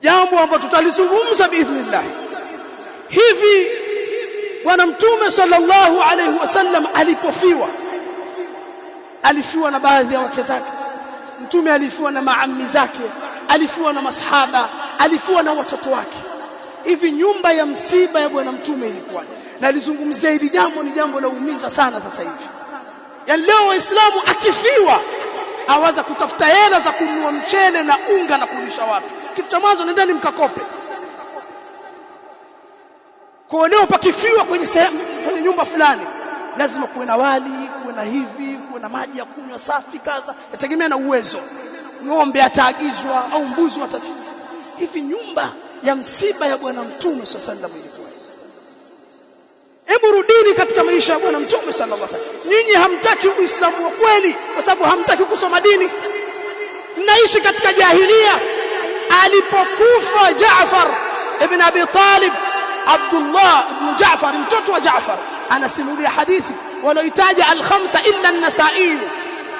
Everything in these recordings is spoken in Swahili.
jambo ambalo tutalizungumza biidhnillah. Hivi bwana mtume sallallahu alayhi wasallam alipofiwa, alifiwa na baadhi ya wake zake. Mtume alifiwa na maammi zake, alifiwa na masahaba, alifiwa na watoto wake. Hivi nyumba ya msiba ya bwana mtume ilikuwa, na alizungumzia hili jambo, ni jambo la uumiza sana sasa hivi. Yani leo waislamu akifiwa awaza kutafuta hela za kununua mchele na unga na kulisha watu. Kitu cha mwanzo, nendeni mkakope. Kwa leo pakifiwa kwenye nyumba fulani, lazima kuwe na wali, kuwe na hivi, kuwe na maji ya kunywa safi kadha, yategemea na uwezo. Ng'ombe ataagizwa au mbuzi watachinjwa. Hivi nyumba ya msiba ya bwana mtume sallallahu alaihi wasallam ilikuwa. Hebu rudini katika maisha ya bwana mtume sallallahu alaihi wasallam. Nyinyi hamtaki uislamu wa kweli kwa sababu hamtaki kusoma dini. Mnaishi katika jahilia. Alipokufa Jaafar ibn Abi Talib, Abdullah ibn Jaafar mtoto wa Jaafar anasimulia hadithi walioitaja al-khamsa illa an-Nasa'i.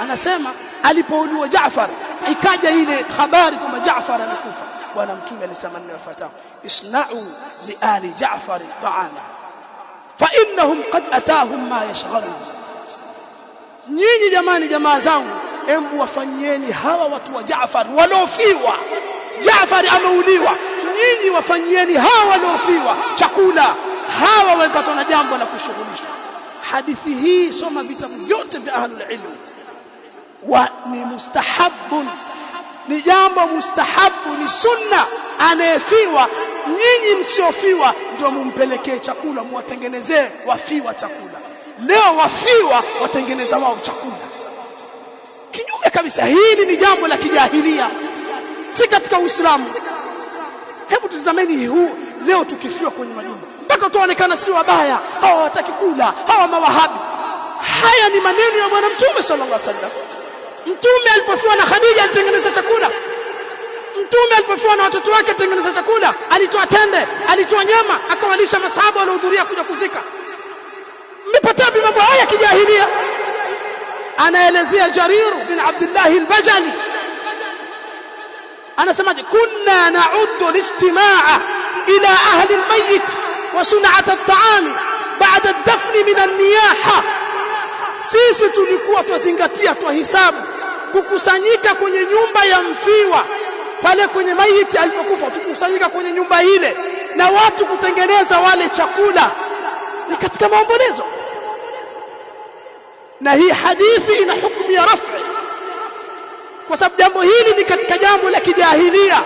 Anasema alipouliwa Jaafar, ikaja ile habari kwamba Jaafar amekufa. Bwana mtume alisema neno lifuatalo: isna'u li ali Jaafar ta'ama fa innahum qad atahum ma yashghaluhum. Nyinyi jamani, jamaa zangu, embu wafanyeni hawa watu wa Jaafar waliofiwa. Jaafar ameuliwa, nyinyi wafanyeni hawa waliofiwa chakula. Hawa wamepatwa na jambo la kushughulishwa. Hadithi hii soma vitabu vyote vya ahlul ilm. Wa ni mustahabun, ni jambo mustahabu, ni sunna. Anayefiwa, nyinyi msiofiwa ndio mumpelekee chakula, muwatengenezee wafiwa chakula. Leo wafiwa watengeneza wao chakula, kinyume kabisa. Hili ni jambo la kijahilia, si katika Uislamu. Hebu tutazameni huu leo, tukifiwa kwenye majumba mpaka tuonekana si wabaya, hawa hawataki kula, hawa mawahabi. Haya ni maneno ya bwana mtume sallallahu alaihi wasallam. Mtume alipofiwa na Khadija alitengeneza chakula. Mtume alipofiwa na watoto wake alitengeneza chakula, alitoa tende, alitoa nyama, akawalisha masahaba waliohudhuria kuja kuzika. Mmepata wapi mambo haya kijahilia? Anaelezea Jarir bin Abdullah al-Bajali, anasemaje: kunna na'uddu al-ijtima'a ila ahli al-mayyit wa sun'at at-ta'am ba'da ad-dafn min an-niyaha. Sisi tulikuwa tuzingatia, tuhisabu kukusanyika kwenye nyumba ya mfiwa pale kwenye maiti alipokufa, tukusanyika kwenye nyumba ile na watu kutengeneza wale chakula, ni katika maombolezo. Na hii hadithi ina hukumu ya raf'i, kwa sababu jambo hili ni katika jambo la kijahilia.